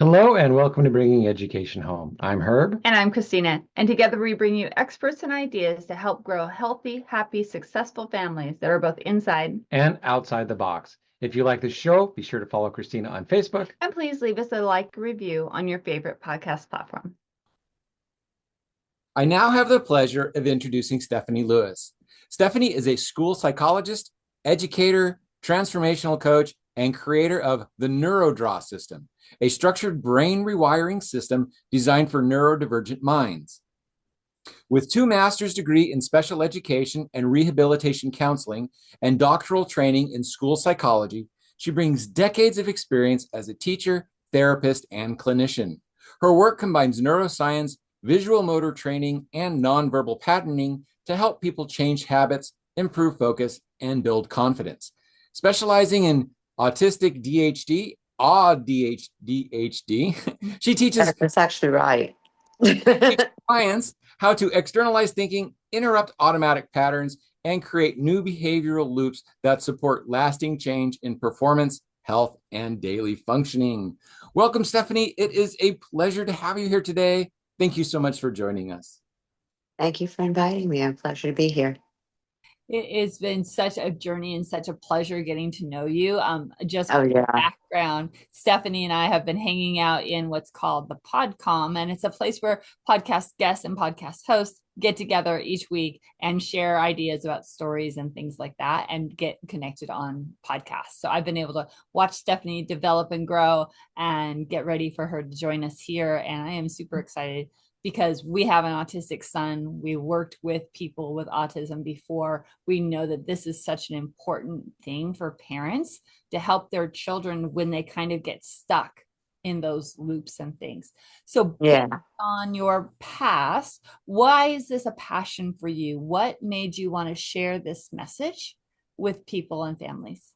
Hello and welcome to Bringing Education Home. I'm Herb. And I'm Christina. And together we bring you experts and ideas to help grow healthy, happy, successful families that are both inside And outside the box. If you like the show, be sure to follow Christina on Facebook. And please leave us a like review on your favorite podcast platform. I now have the pleasure of introducing Stephanie Lewis. Stephanie is a school psychologist, educator, transformational coach, and creator of the NeuroDraw system, a structured brain rewiring system designed for neurodivergent minds. With 2 master's degree in special education and rehabilitation counseling and doctoral training in school psychology, she brings decades of experience as a teacher, therapist, and clinician. Her work combines neuroscience, visual motor training, and nonverbal patterning to help people change habits, improve focus, and build confidence. Specializing in autistic DHD, she teaches That's actually right. clients how to externalize thinking, interrupt automatic patterns, and create new behavioral loops that support lasting change in performance, health, and daily functioning. Welcome, Stephanie. It is a pleasure to have you here today. Thank you so much for joining us. Thank you for inviting me. I'm a pleasure to be here. It has been such a journey and such a pleasure getting to know you. Just Oh, yeah. background, Stephanie and I have been hanging out in what's called the Podcom, and it's a place where podcast guests and podcast hosts get together each week and share ideas about stories and things like that and get connected on podcasts. So I've been able to watch Stephanie develop and grow and get ready for her to join us here. And I am super excited because we have an autistic son. We worked with people with autism before. We know that this is such an important thing for parents to help their children when they kind of get stuck in those loops and things. So Yeah. on your past, why is this a passion for you? What made you want to share this message with people and families?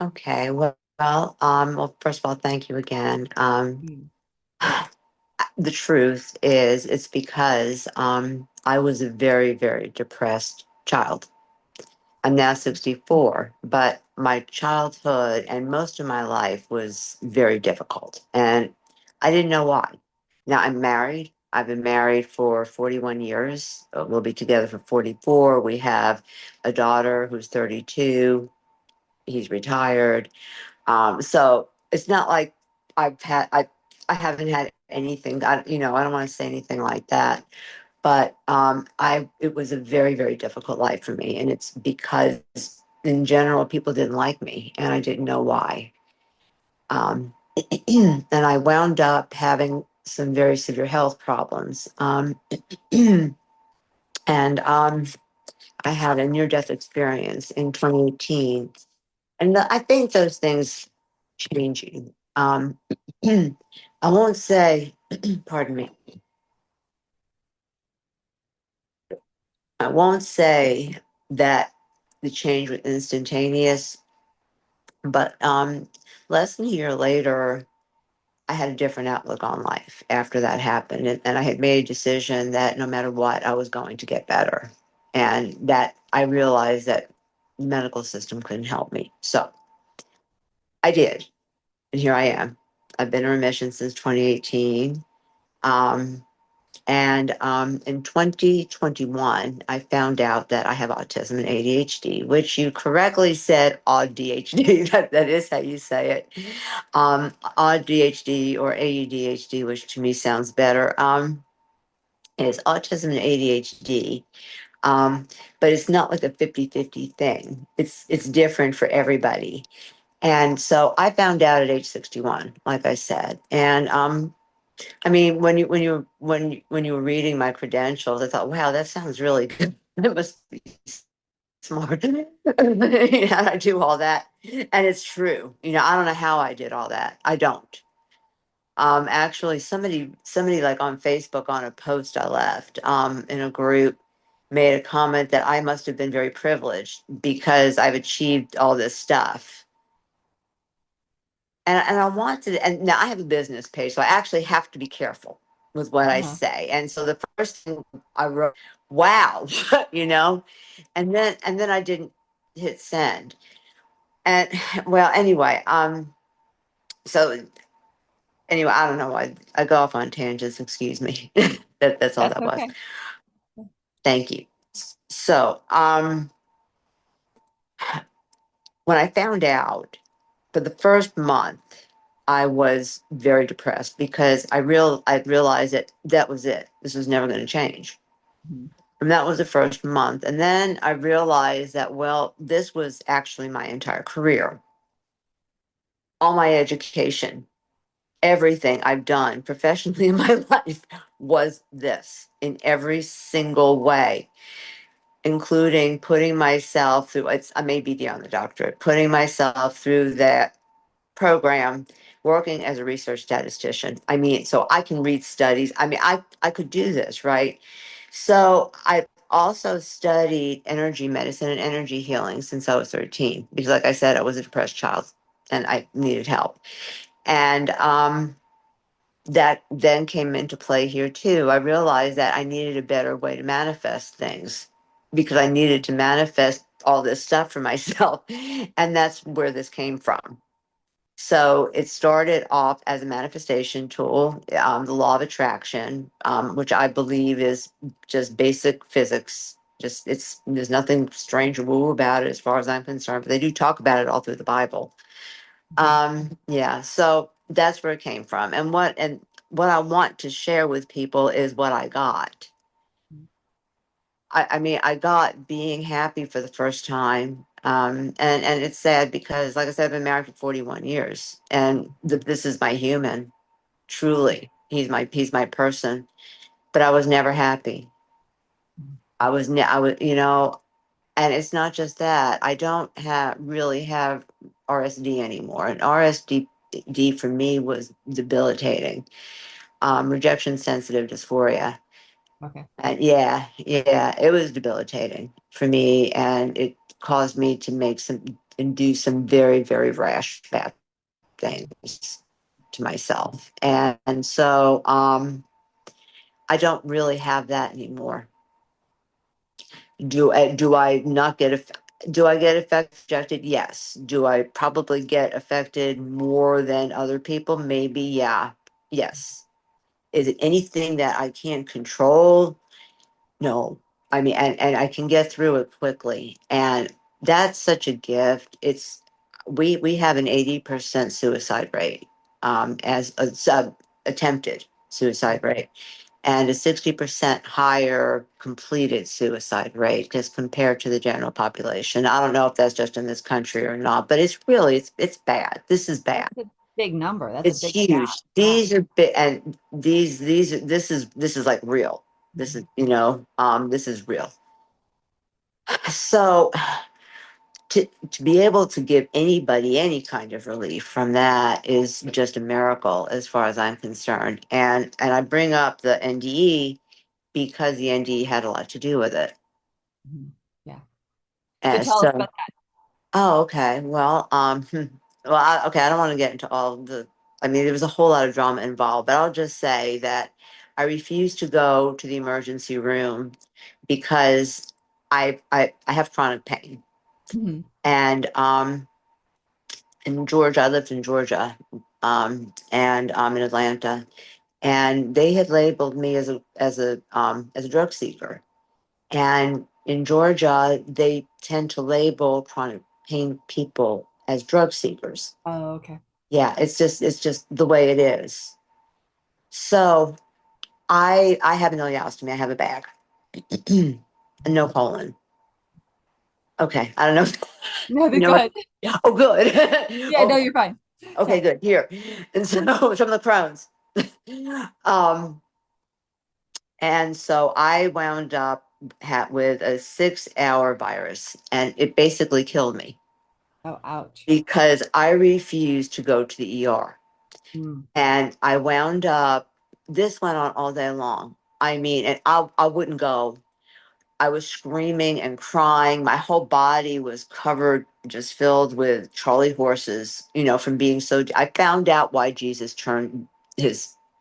Okay. Well, first of all, thank you again. The truth is, it's because I was a very, very depressed child. I'm now 64, but my childhood and most of my life was very difficult, and I didn't know why. Now I'm married. I've been married for 41 years. We'll be together for 44. We have a daughter who's 32. He's retired. So it's not like I haven't had anything. I don't want to say anything like that. But it was a very, very difficult life for me, and it's because in general people didn't like me, and I didn't know why. Um, and I wound up having some very severe health problems, and I had a near-death experience in 2018, and I think those things changing. I won't say, pardon me. I won't say that the change was instantaneous, but less than a year later, I had a different outlook on life after that happened. And I had made a decision that no matter what, I was going to get better. And that I realized that the medical system couldn't help me. So I did. And here I am. I've been in remission since 2018. Um, And in 2021, I found out that I have autism and ADHD, which you correctly said ADHD. That is how you say it. ADHD or AUDHD, which to me sounds better, is autism and ADHD. But it's not like a 50-50 thing. It's different for everybody. And so I found out at age 61, like I said. And I mean, when you were reading my credentials, I thought, wow, that sounds really good. It must be smart. I do all that, and it's true. I don't know how I did all that. I don't. Actually, somebody like on Facebook on a post I left in a group made a comment that I must have been very privileged because I've achieved all this stuff. And I wanted, and now I have a business page, so I actually have to be careful with what I say. And so the first thing I wrote, wow, you know, and then I didn't hit send. And well, anyway, so Anyway, I don't know. I go off on tangents. Excuse me. That's all That's that was. okay. Thank you. So, when I found out for the first month, I was very depressed because I realized that was it. This was never going to change. Mhm. And that was the first month. And then I realized that, well, this was actually my entire career. All my education, everything I've done professionally in my life was this in every single way, including putting myself through I may be beyond the doctorate, putting myself through that program, working as a research statistician. I mean, so I can read studies. I mean, I could do this, right? So I also studied energy medicine and energy healing since I was 13, because like I said, I was a depressed child and I needed help. And that then came into play here too. I realized that I needed a better way to manifest things because I needed to manifest all this stuff for myself. And that's where this came from. So it started off as a manifestation tool, the law of attraction, which I believe is just basic physics. Just there's nothing strange or woo about it as far as I'm concerned, but they do talk about it all through the Bible. Yeah, so that's where it came from. And what I want to share with people is what I got. I mean, I got being happy for the first time. And it's sad because, like I said, I've been married for 41 years, and this is my human. Truly, he's my person. But I was never happy. I was, and it's not just that. I don't have really have RSD anymore, and RSD for me was debilitating. Rejection sensitive dysphoria. Okay. And yeah, it was debilitating for me, and it caused me to make some and do some very, very rash bad things to myself. And so I don't really have that anymore. Do I not get do I get affected? Yes. Do I probably get affected more than other people? Maybe, yeah. Yes. Is it anything that I can't control? No. I mean, and I can get through it quickly. And that's such a gift. We have an 80% suicide rate, as a sub attempted suicide rate, and a 60% higher completed suicide rate as compared to the general population. I don't know if that's just in this country or not, but it's bad. This is bad. That's a big number. That's a It's big huge. gap. These are big, and this is like real. This is this is real. So to be able to give anybody any kind of relief from that is just a miracle as far as I'm concerned. And I bring up the NDE because the NDE had a lot to do with it. Mhm. Yeah. So And tell us so, about that. oh, okay. Well, okay. I don't want to get into all the. I mean, there was a whole lot of drama involved, but I'll just say that I refused to go to the emergency room because I have chronic pain, Mhm. and in Georgia, I lived in Georgia, and in Atlanta, and they had labeled me as a drug seeker. And in Georgia, they tend to label chronic pain people as drug seekers. Oh, okay. Yeah, it's just the way it is. So I have no ostomy. I have a bag, and no colon. Okay, I don't know. No, You know go what? ahead. Oh, good. Yeah, no, Oh, you're fine. okay, good. Here, and so from the Crohn's. um, and so I wound up with a 6 hour virus, and it basically killed me Oh, ouch. because I refused to go to the ER. Mm. And I wound up, this went on all day long. I mean, and I wouldn't go. I was screaming and crying. My whole body was covered, just filled with Charlie horses, from being so. I found out why Jesus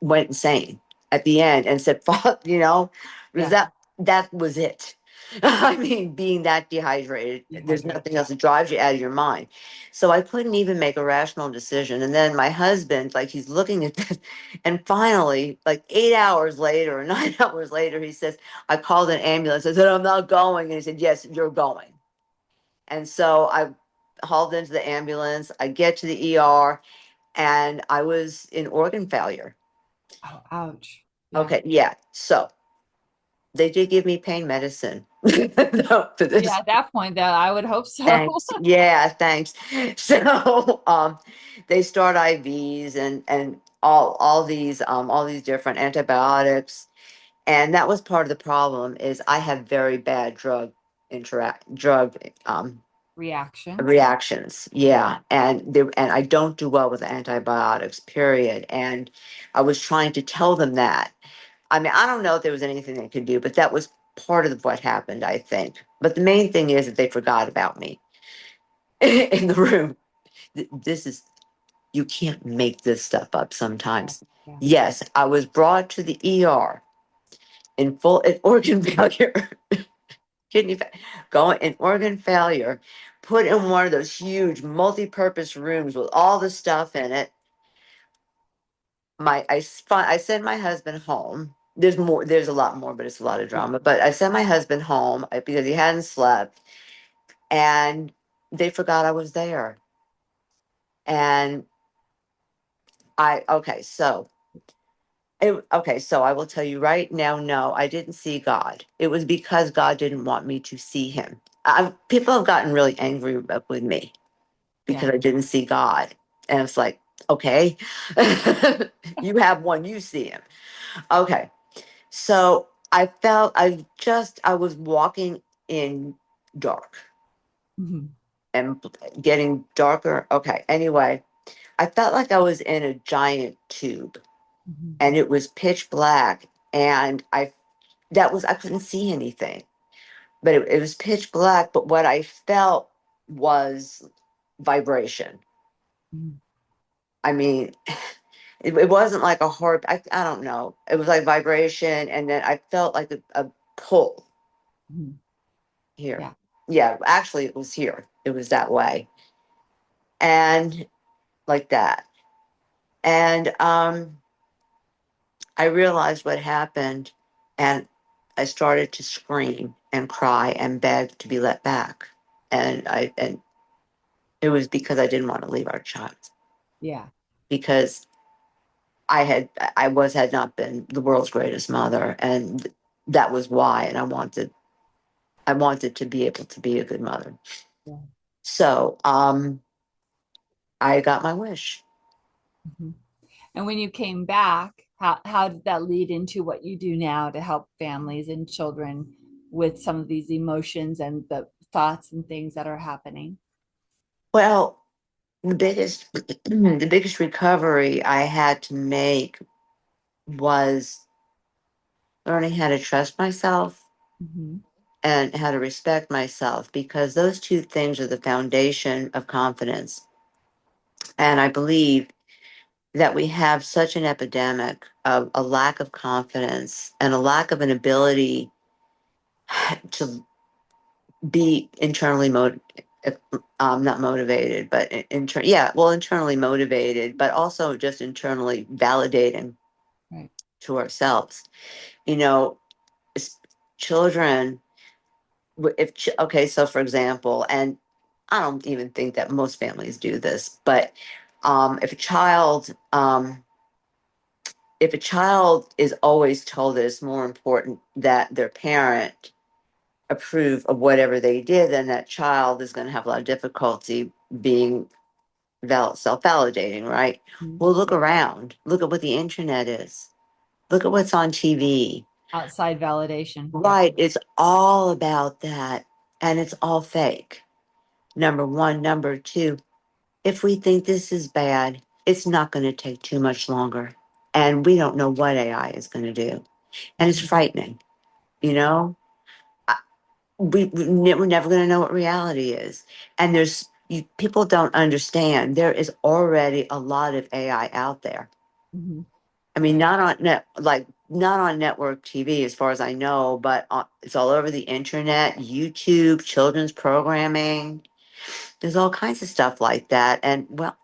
went insane at the end and said, "Father," because Yeah. that was it. I mean, being that dehydrated, there's nothing else that drives you out of your mind. So I couldn't even make a rational decision. And then my husband, like, he's looking at this, and finally, like 8 hours later or 9 hours later, he says, I called an ambulance. I said, I'm not going. And he said, yes, you're going. And so I hauled into the ambulance. I get to the ER, and I was in organ failure. Oh, ouch. Okay, yeah. So they did give me pain medicine for this. Yeah, at that point, though, I would hope so. Thanks. Yeah, thanks. So they start IVs and all these different antibiotics. And that was part of the problem is I have very bad drug Reaction. reactions. Yeah. And I don't do well with antibiotics, period. And I was trying to tell them that. I mean, I don't know if there was anything they could do, but that was part of what happened, I think. But the main thing is that they forgot about me in the room. This is, you can't make this stuff up sometimes. Yeah. Yes, I was brought to the ER in organ failure, going in organ failure, put in one of those huge multi-purpose rooms with all the stuff in it. I sent my husband home. There's a lot more, but it's a lot of drama. But I sent my husband home because he hadn't slept, and they forgot I was there. And so I will tell you right now, no, I didn't see God. It was because God didn't want me to see him. People have gotten really angry with me because I didn't see God. And it's like, okay, you have one, you see him. Okay. So I was walking in dark and getting darker. Okay. Anyway, I felt like I was in a giant tube and it was pitch black, and I couldn't see anything, but it was pitch black. But what I felt was vibration. I mean, it wasn't like a heart. I don't know. It was like vibration. And then I felt like a pull here. Yeah, actually it was here. It was that way. And like that. And I realized what happened, and I started to scream and cry and beg to be let back. And it was because I didn't want to leave our child. Yeah. Because I had not been the world's greatest mother, and that was why. And I wanted to be able to be a good mother. Yeah. So I got my wish. And when you came back, how did that lead into what you do now to help families and children with some of these emotions and the thoughts and things that are happening? Well, the biggest recovery I had to make was learning how to trust myself and how to respect myself, because those two things are the foundation of confidence. And I believe that we have such an epidemic of a lack of confidence and a lack of an ability to be internally not motivated, but internally motivated, but also just internally validating to ourselves. You know, children, so for example, and I don't even think that most families do this, but if a child is always told that it's more important that their parent approve of whatever they did, then that child is going to have a lot of difficulty being self-validating, right? Well, look around. Look at what the internet is. Look at what's on TV. Outside validation. Right. It's all about that. And it's all fake. Number one. Number two, if we think this is bad, it's not going to take too much longer. And we don't know what AI is going to do. And it's frightening. You know, we're never going to know what reality is. And people don't understand. There is already a lot of AI out there. I mean, not on network TV as far as I know, but it's all over the internet, YouTube, children's programming. There's all kinds of stuff like that. And well,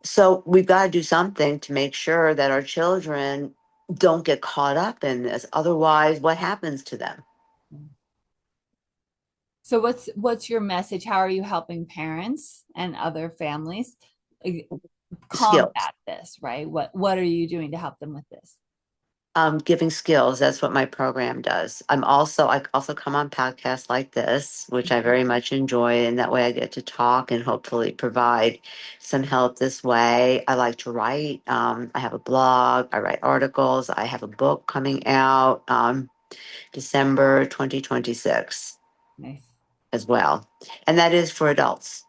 so we've got to do something to make sure that our children don't get caught up in this. Otherwise, what happens to them? So what's your message? How are you helping parents and other families Skills. combat this, right? What are you doing to help them with this? Giving skills. That's what my program does. I also come on podcasts like this, which I very much enjoy, and that way I get to talk and hopefully provide some help this way. I like to write. I have a blog. I write articles. I have a book coming out December 2026 Nice. as well, and that is for adults.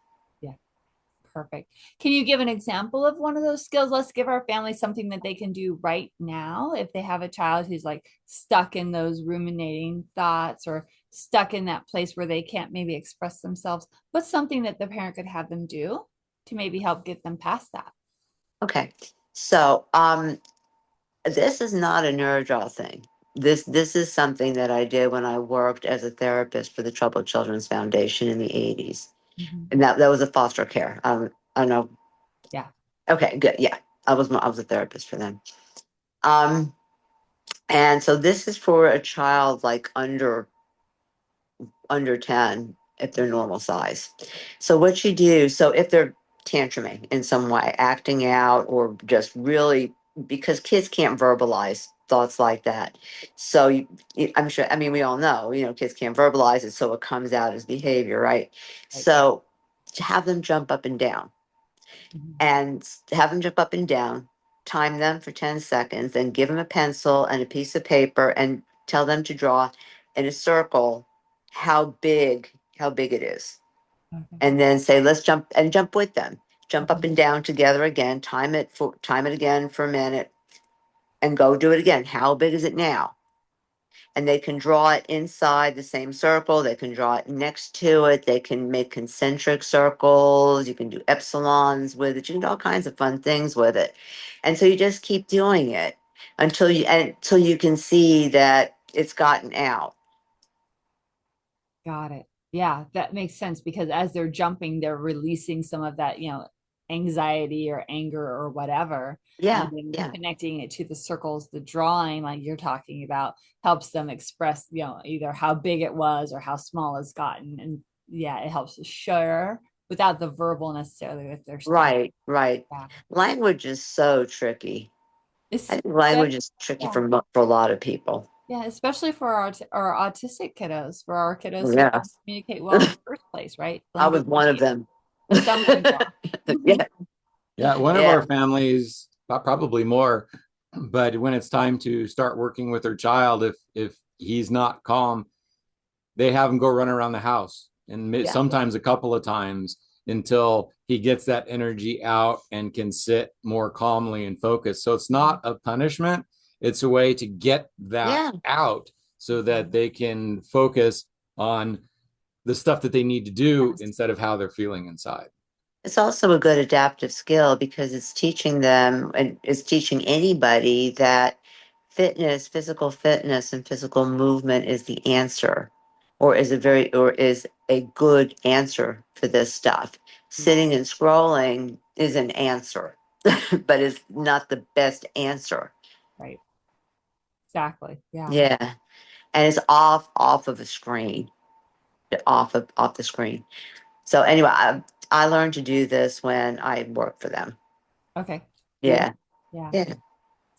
Perfect. Can you give an example of one of those skills? Let's give our family something that they can do right now if they have a child who's like stuck in those ruminating thoughts or stuck in that place where they can't maybe express themselves. What's something that the parent could have them do to maybe help get them past that? Okay, so this is not a NeuroDraw thing. This is something that I did when I worked as a therapist for the Troubled Children's Foundation in the 80s. And that was a foster care. I don't know. Yeah. Okay, good. Yeah. I was a therapist for them. And so this is for a child like under 10 if they're normal size. So what you do, so if they're tantruming in some way, acting out or just really because kids can't verbalize thoughts like that. So I'm sure, I mean, we all know, kids can't verbalize it, so it comes out as behavior, right? So to have them jump up and down and have them jump up and down, time them for 10 seconds, then give them a pencil and a piece of paper and tell them to draw in a circle how big it is. And then say, let's jump with them. Jump up and down together again, time it again for a minute and go do it again. How big is it now? And they can draw it inside the same circle. They can draw it next to it. They can make concentric circles. You can do epsilons with it. You can do all kinds of fun things with it. And so you just keep doing it until you can see that it's gotten out. Got it. Yeah, that makes sense because as they're jumping, they're releasing some of that, anxiety or anger or whatever. Yeah. And then connecting it to the circles, the drawing, like you're talking about, helps them express, either how big it was or how small it's gotten. And yeah, it helps to share without the verbal necessarily if they're stuck. Right. Yeah. Language is so tricky. I think language is tricky for a lot of people. Yeah, especially for our autistic kiddos, for our kiddos who Yeah. don't communicate well in the first place, right? I was one of them. Yeah, one of our families, probably more, but when it's time to start working with their child, if he's not calm, they have him go run around the house, and sometimes a couple of times until he gets that energy out and can sit more calmly and focus. So it's not a punishment. It's a way to get that out so that they can focus on the stuff that they need to do instead of how they're feeling inside. It's also a good adaptive skill because it's teaching them and it's teaching anybody that physical fitness and physical movement is the answer or is a good answer for this stuff. Sitting and scrolling is an answer, but it's not the best answer. Right. Exactly. Yeah. Yeah. And it's off of the screen. Off the screen. So anyway, I learned to do this when I worked for them. Okay. Yeah.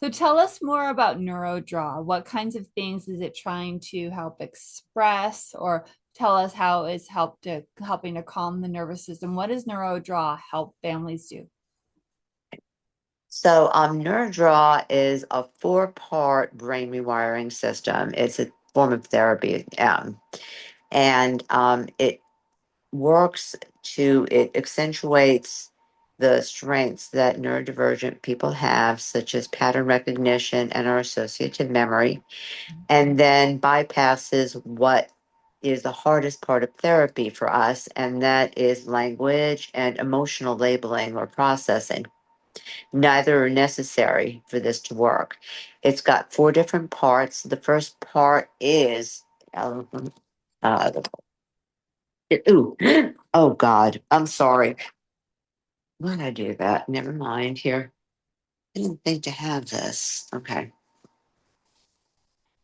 So tell us more about NeuroDraw. What kinds of things is it trying to help express, or tell us how it's helping to calm the nervous system? What does NeuroDraw help families do? So NeuroDraw is a 4-part brain rewiring system. It's a form of therapy. And it accentuates the strengths that neurodivergent people have, such as pattern recognition and our associative memory, and then bypasses what is the hardest part of therapy for us, and that is language and emotional labeling or processing. Neither are necessary for this to work. It's got 4 different parts. The first part is, uh, ooh, oh God, I'm sorry. Why did I do that? Never mind here. I didn't think to have this. Okay.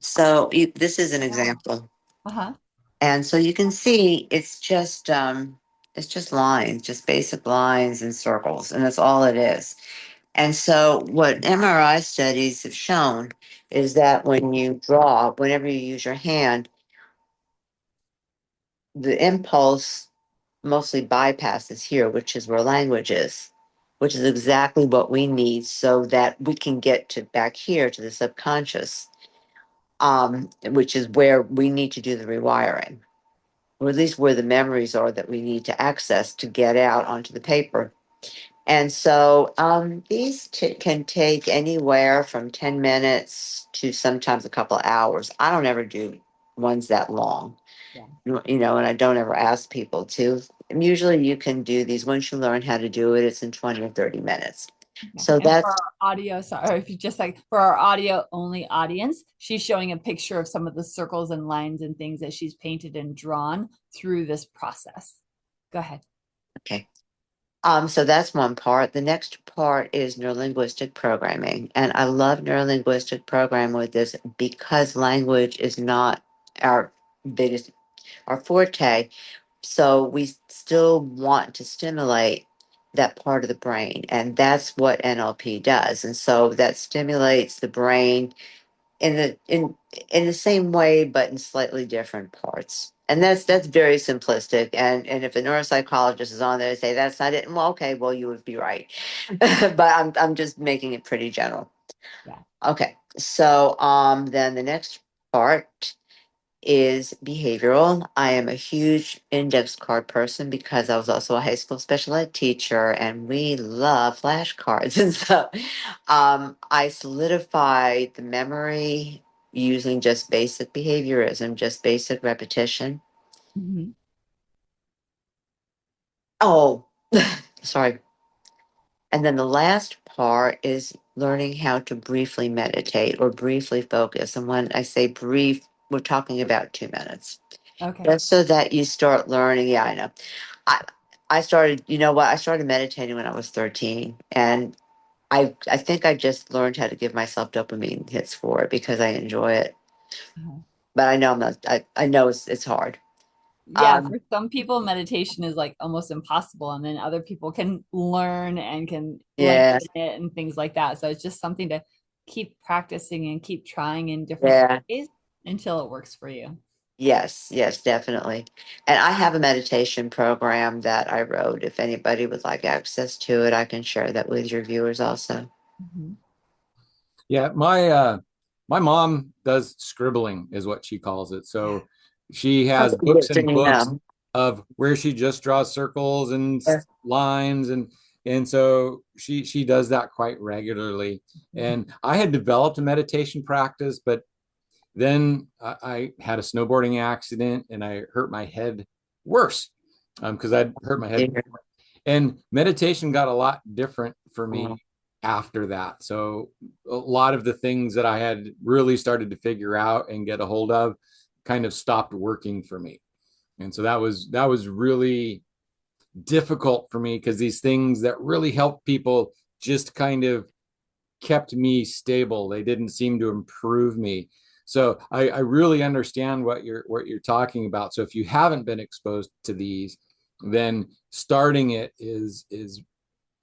So this is an example. Uh-huh. And so you can see it's just lines, just basic lines and circles, and that's all it is. And so what MRI studies have shown is that when you draw, whenever you use your hand, the impulse mostly bypasses here, which is where language is, which is exactly what we need so that we can get to back here to the subconscious, which is where we need to do the rewiring, or at least where the memories are that we need to access to get out onto the paper. And so these can take anywhere from 10 minutes to sometimes a couple of hours. I don't ever do ones that long, Yeah. and I don't ever ask people to. And usually you can do these once you learn how to do it, it's in 20 or 30 minutes. Okay. So And that's for our audio, sorry, if you just like for our audio only audience, she's showing a picture of some of the circles and lines and things that she's painted and drawn through this process. Go ahead. okay. So that's one part. The next part is neurolinguistic programming. And I love neurolinguistic programming with this because language is not our biggest, our forte. So we still want to stimulate that part of the brain. And that's what NLP does. And so that stimulates the brain in the same way, but in slightly different parts. And that's very simplistic. And if a neuropsychologist is on there and say that's not it, well, okay, well you would be right. But I'm just making it pretty general. Yeah. Okay. So then the next part is behavioral. I am a huge index card person because I was also a high school special ed teacher and we love flashcards. And so I solidified the memory using just basic behaviorism, just basic repetition. Mhm. Oh, sorry. And then the last part is learning how to briefly meditate or briefly focus. And when I say brief, we're talking about 2 minutes. Okay. Just so that you start learning. Yeah, I know. I I started, you know what? I started meditating when I was 13, and I think I just learned how to give myself dopamine hits for it because I enjoy it. Uh-huh. But I know I'm not. I know it's hard. Yeah, Um, for some people, meditation is like almost impossible, and then other people can learn and can yeah, lengthen it and things like that. So it's just something to keep practicing and keep trying in different yeah, ways until it works for you. yes, yes, definitely. And I have a meditation program that I wrote. If anybody would like access to it, I can share that with your viewers also. Mhm. Yeah, my mom does scribbling is what she calls it. So she has Okay, books good to and books know. of where she just draws circles and lines and so she does that quite regularly. And I had developed a meditation practice, but then I had a snowboarding accident and I hurt my head worse because I'd hurt my head. And meditation got a lot different for me after that. So a lot of the things that I had really started to figure out and get a hold of kind of stopped working for me. And so that was really difficult for me because these things that really help people just kind of kept me stable. They didn't seem to improve me. So I really understand what you're talking about. So if you haven't been exposed to these, then starting it is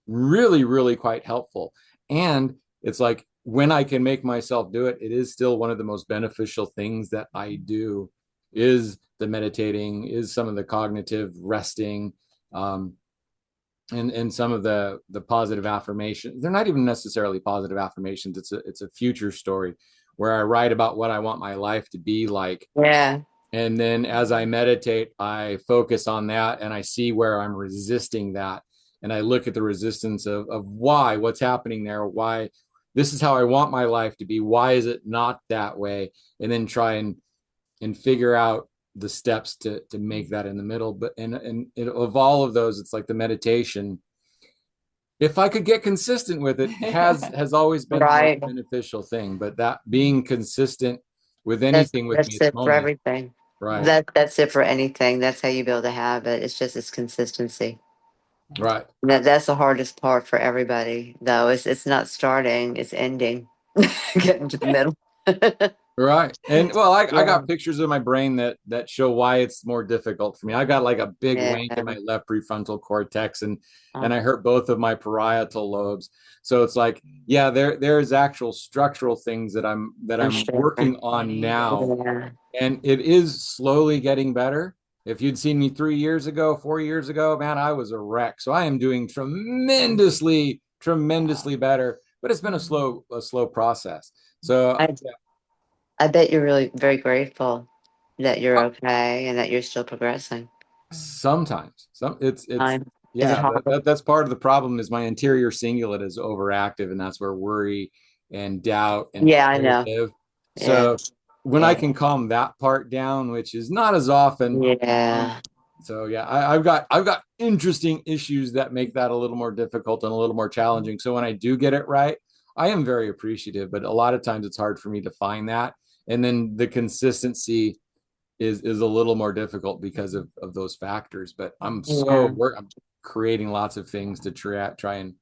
really, really quite helpful. And it's like when I can make myself do it, it is still one of the most beneficial things that I do is the meditating, is some of the cognitive resting, and some of the positive affirmations. They're not even necessarily positive affirmations. It's a future story where I write about what I want my life to be like. Yeah, And then as I meditate, I focus on that and I see where I'm resisting that. And I look at the resistance of why, what's happening there, why this is how I want my life to be. Why is it not that way? And then try and figure out the steps to make that in the middle. But and of all of those, it's like the meditation if I could get consistent with it, has always been the Right. most beneficial thing. But that being consistent with That's anything with me that's at the it for moment, everything. right, That's it for anything. That's how you build a habit. It's just its consistency. right. That's the hardest part for everybody, though. It's not starting, it's ending. Getting to the middle. Right. And well, I Yeah. got pictures of my brain that show why it's more difficult for me. I got like a big Yeah. wank in my left prefrontal cortex and Um, I hurt both of my parietal lobes. So it's like, yeah, there's actual structural things that for I'm sure. working on now. Yeah. And it is slowly getting better. If you'd seen me 3 years ago, 4 years ago, man, I was a wreck. So I am doing tremendously, tremendously better. But it's been a slow process. So I I bet you're really very grateful that you're okay and that you're still progressing. sometimes, it's I'm Is it yeah, hard? that's part of the problem is my anterior cingulate is overactive, and that's where worry and doubt and Yeah, I fear know. live. Yeah. So when I Yeah. can calm that part down, which is not as often, Yeah. so yeah, I've got interesting issues that make that a little more difficult and a little more challenging. So when I do get it right, I am very appreciative, but a lot of times it's hard for me to find that. And then the consistency is a little more difficult because of those factors. But Yeah. I'm creating lots of things to try and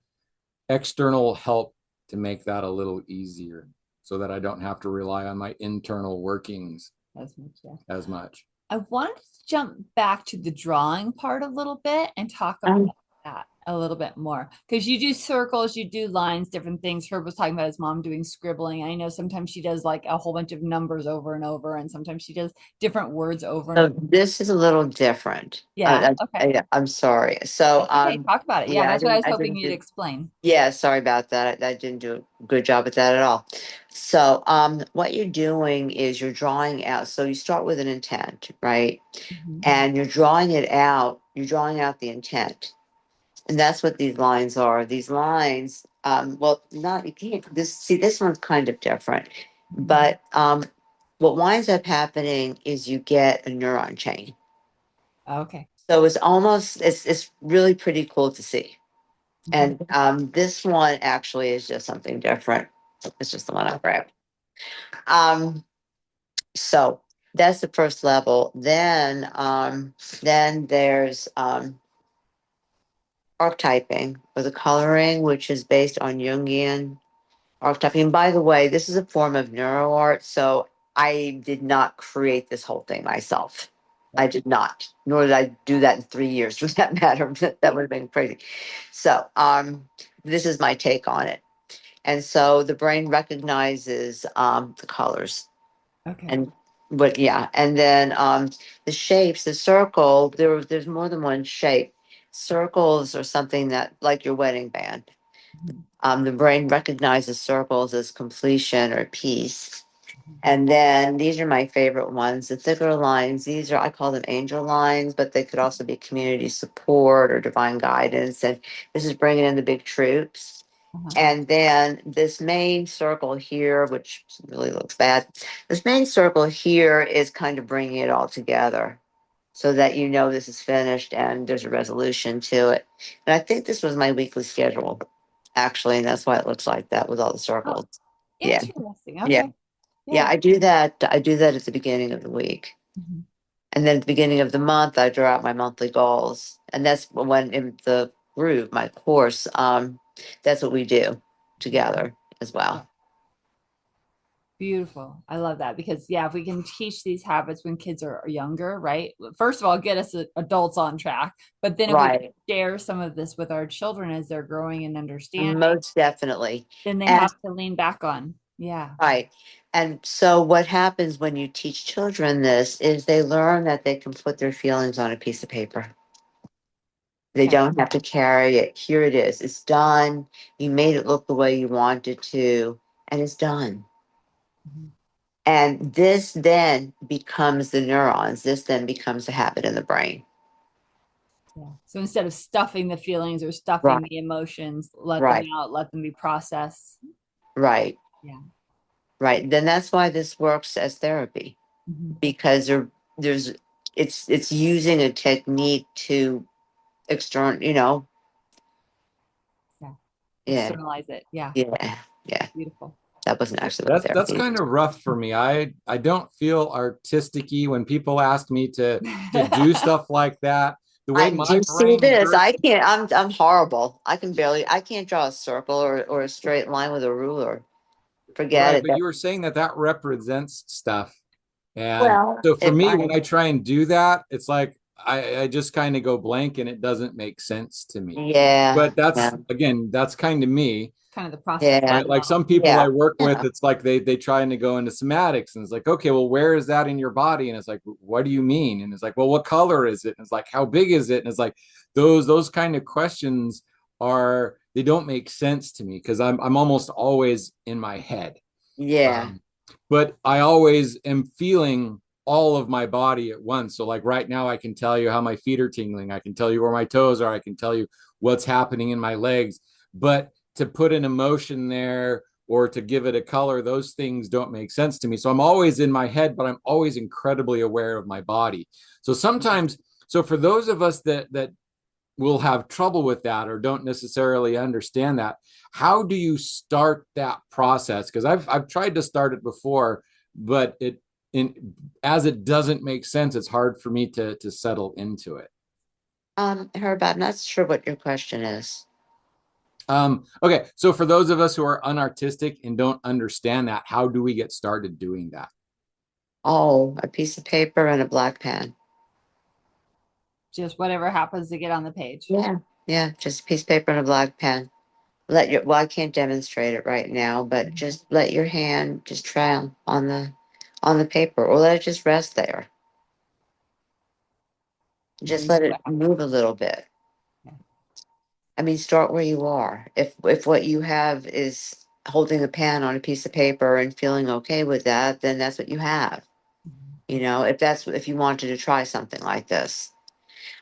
external help to make that a little easier so that I don't have to rely on my internal workings As much, yeah. as much. I wanted to jump back to the drawing part a little bit and talk Um, about that a little bit more because you do circles, you do lines, different things. Herb was talking about his mom doing scribbling. I know sometimes she does like a whole bunch of numbers over and over, and sometimes she does different words over and so over. this is a little different. Yeah. Okay. I'm sorry. So Okay. Talk about it. Yeah, yeah, that's what I was I hoping didn't you'd do explain. yeah, sorry about that. I didn't do a good job at that at all. So what you're doing is you're drawing out. So you start with an intent, right? Mhm. And you're drawing out the intent. And that's what these lines are. These lines, well, not you can't this one's kind of different. But what winds up happening is you get a neuron chain. Okay. So it's really pretty cool to see. Mhm. And this one actually is just something different. It's just the one I grabbed. Um, so that's the first level. Then there's archetyping or the coloring, which is based on Jungian archetyping. And by the way, this is a form of neuro art, so I did not create this whole thing myself. I did not, nor did I do that in 3 years for that matter. That would have been crazy. So this is my take on it. And so the brain recognizes the colors Okay. and but yeah, and then the shapes, the circle, there's more than one shape. Circles are something that like your wedding band. The brain recognizes circles as completion or peace. And then these are my favorite ones, the thicker lines. These are, I call them angel lines, but they could also be community support or divine guidance. And this is bringing in the big troops. Uh-huh. And then this main circle here, which really looks bad, this main circle here is kind of bringing it all together so that you know this is finished and there's a resolution to it. And I think this was my weekly schedule, actually, and that's why it looks like that with all the Oh, circles. Yeah, interesting. yeah, Okay. yeah. Yeah. I do that. I do that at the beginning of the week. Mhm. And then at the beginning of the month, I draw out my monthly goals. And that's when in the group, my course, that's what we do together as well. Beautiful. I love that because yeah, if we can teach these habits when kids are younger, right? First of all, get us adults on track, but then if we Right. share some of this with our children as they're growing and understanding, Most definitely. then they And have to lean back on. Yeah. right. And so what happens when you teach children this is they learn that they can put their feelings on a piece of paper. They Okay. don't have to carry it. Here it is. It's done. You made it look the way you wanted to, and it's done. Mhm. And this then becomes the neurons. This then becomes a habit in the brain. Yeah. So instead of stuffing the feelings or stuffing Right. the emotions, let them Right. out, let them be processed. Right. Yeah. Right. Then that's why this works as therapy Mhm. because there's it's using a technique to external, Yeah. Yeah. Externalize it. Yeah. Yeah. Yeah. Beautiful. That wasn't actually my That's therapy. kind of rough for me. I don't feel artistic-y when people ask me to do stuff like that. The way my Just see brain this. works. I can't. I'm horrible. I can't draw a circle or a straight line with a ruler. Forget Right, it. but you were saying that represents stuff. And Well, so for it me, might. when I try and do that, it's like I just kind of go blank and it doesn't make sense to me. Yeah. But that's Yeah. again, that's kind of me. Kind of the process Yeah. as Right? Like well. some people Yeah. I work with, Yeah. it's like they trying to go into somatics and it's like, okay, well, where is that in your body? And it's like, what do you mean? And it's like, well, what color is it? And it's like, how big is it? And it's like those kind of questions they don't make sense to me because I'm almost always in my head. Yeah. Um, but I always am feeling all of my body at once. So like right now, I can tell you how my feet are tingling. I can tell you where my toes are. I can tell you what's happening in my legs. But to put an emotion there or to give it a color, those things don't make sense to me. So I'm always in my head, but I'm always incredibly aware of my body. So sometimes, so for those of us that will have trouble with that or don't necessarily understand that, how do you start that process? Because I've tried to start it before, but as it doesn't make sense, it's hard for me to settle into it. Herb, I'm not sure what your question is. Okay, so for those of us who are unartistic and don't understand that, how do we get started doing that? Oh, a piece of paper and a black pen. Just whatever happens to get on the page. Yeah. Yeah. Just a piece of paper and a black pen. Well, I can't demonstrate it right now, but just let your hand just trail on the paper, or let it just rest there. Just let it move a little bit. I mean, start where you are. If what you have is holding a pen on a piece of paper and feeling okay with that, then that's what you have. You know, if you wanted to try something like this.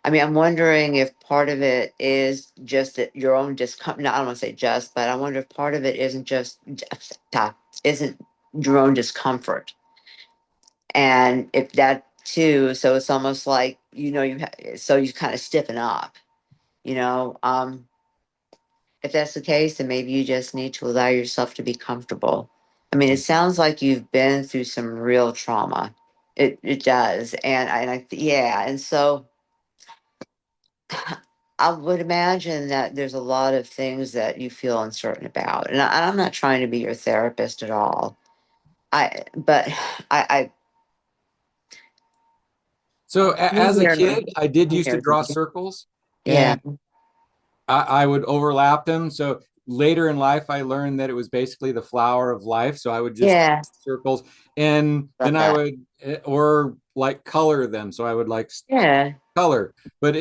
I mean, I'm wondering if part of it is just that your own discomfort. No, I don't want to say just, but I wonder if part of it isn't your own discomfort, and if that too. So it's almost like so you kind of stiffen up. You know, if that's the case, then maybe you just need to allow yourself to be comfortable. I mean, it sounds like you've been through some real trauma. It does, yeah, and so. I would imagine that there's a lot of things that you feel uncertain about, and I'm not trying to be your therapist at all. But I So as a hear me. kid, I did used to Hear draw me. circles Yeah, and I would overlap them. So later in life, I learned that it was basically the flower of life. So I would just yeah, circles and love then I that. would, or like color them. So I would like Yeah, color, but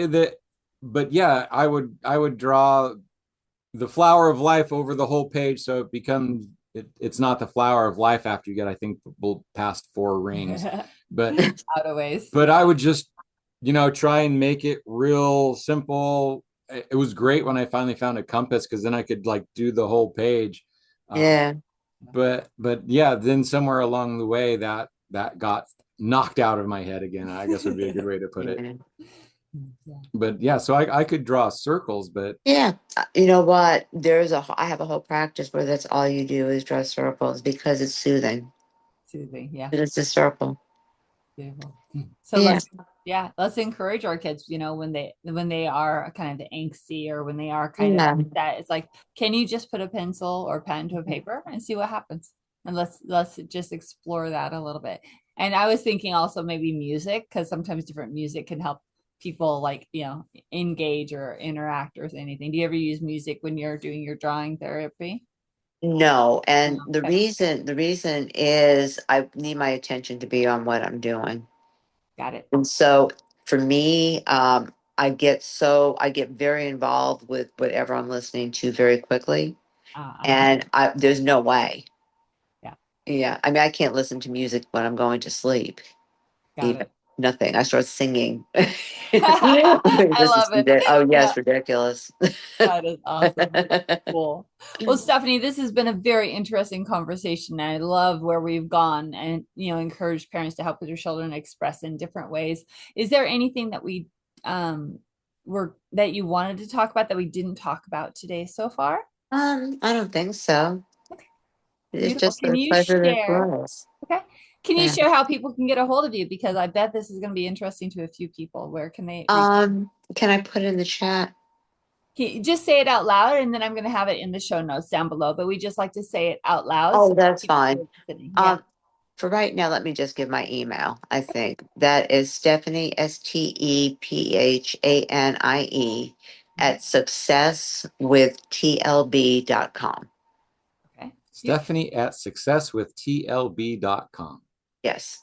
yeah, I would draw the flower of life over the whole page. So it becomes, it's not the flower of life after you get, I think, past 4 rings, but Out of ways. I would just, try and make it real simple. It was great when I finally found a compass because then I could like do the whole page. yeah, But yeah, then somewhere along the way that got knocked out of my head again, I guess would be a good way to put it. yeah. But yeah, so I could draw circles, but Yeah. You know what? I have a whole practice where that's all you do is draw circles because it's soothing. Soothing. Yeah. But it's a circle. Beautiful. So Yeah. let's encourage our kids, when they are kind of angsty or when they are kind Yeah. of that, it's like, can you just put a pencil or pen to a paper and see what happens? And let's just explore that a little bit. And I was thinking also maybe music, because sometimes different music can help people like, engage or interact or anything. Do you ever use music when you're doing your drawing therapy? No, and Okay. the reason is I need my attention to be on what I'm doing. Got it. And so for me, I get very involved with whatever I'm listening to very quickly. And there's no way. Yeah. Yeah. I mean, I can't listen to music when I'm going to sleep. Got Even it. nothing. I start singing. I love it. Oh Yeah, yes, ridiculous. that is awesome. Cool. Well, Stephanie, this has been a very interesting conversation. I love where we've gone and, encourage parents to help with their children express in different ways. Is there anything that that you wanted to talk about that we didn't talk about today so far? I don't think so. Okay. It's Beautiful. just Can a you pleasure to share? join us. Okay. Can you Yeah. share how people can get a hold of you? Because I bet this is going to be interesting to a few people. Where can they Can I put in the chat? just say it out loud, and then I'm going to have it in the show notes down below. But we just like to say it out loud. Oh, so that's people fine. are listening. Yeah. For right now, let me just give my email. I think that is Stephanie, STEPHANIE at successwithtlb.com. Okay. Stephanie at successwithtlb.com. Yes.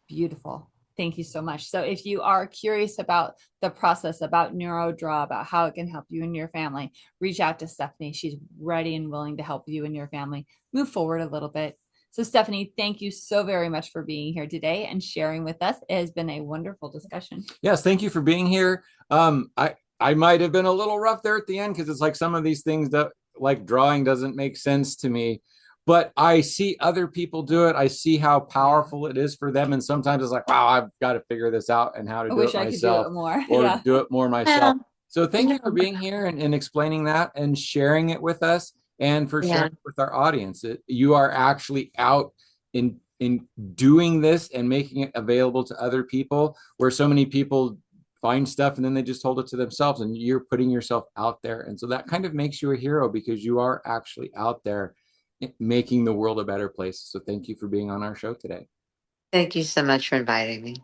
Beautiful. Thank you so much. So if you are curious about the process, about NeuroDraw, about how it can help you and your family, reach out to Stephanie. She's ready and willing to help you and your family move forward a little bit. So Stephanie, thank you so very much for being here today and sharing with us. It has been a wonderful discussion. Yes, thank you for being here. I might have been a little rough there at the end because it's like some of these things that like drawing doesn't make sense to me. But I see other people do it. I see how powerful it is for them. And sometimes it's like, wow, I've got to figure this out and how to I do wish it I could do myself it more. or Yeah. do it more myself. Well, So thank you for being here and explaining that and sharing it with us and for Yeah. sharing it with our audience. You are actually out in doing this and making it available to other people, where so many people find stuff and then they just hold it to themselves, and you're putting yourself out there. And so that kind of makes you a hero because you are actually out there making the world a better place. So thank you for being on our show today. Thank you so much for inviting me.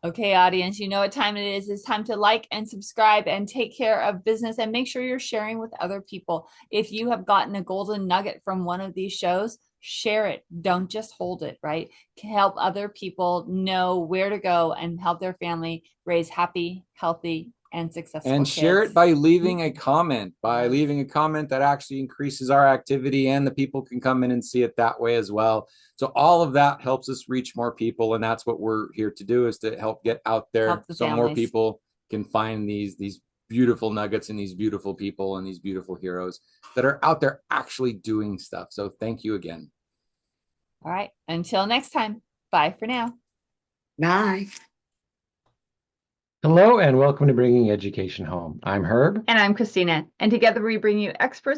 Okay, audience, you know what time it is. It's time to like and subscribe and take care of business, and make sure you're sharing with other people. If you have gotten a golden nugget from one of these shows, share it. Don't just hold it, right? Help other people know where to go and help their family raise happy, healthy, and successful And share kids. it by leaving a comment, leaving a comment that actually increases our activity, and the people can come in and see it that way as well. So all of that helps us reach more people. And that's what we're here to do, is to help get out there so more people can find these beautiful nuggets and these beautiful people and these beautiful heroes that are out there actually doing stuff. So thank you again. All right. Until next time. Bye for now. Bye. Hello and welcome to Bringing Education Home. I'm Herb. And I'm Christina. And together we bring you experts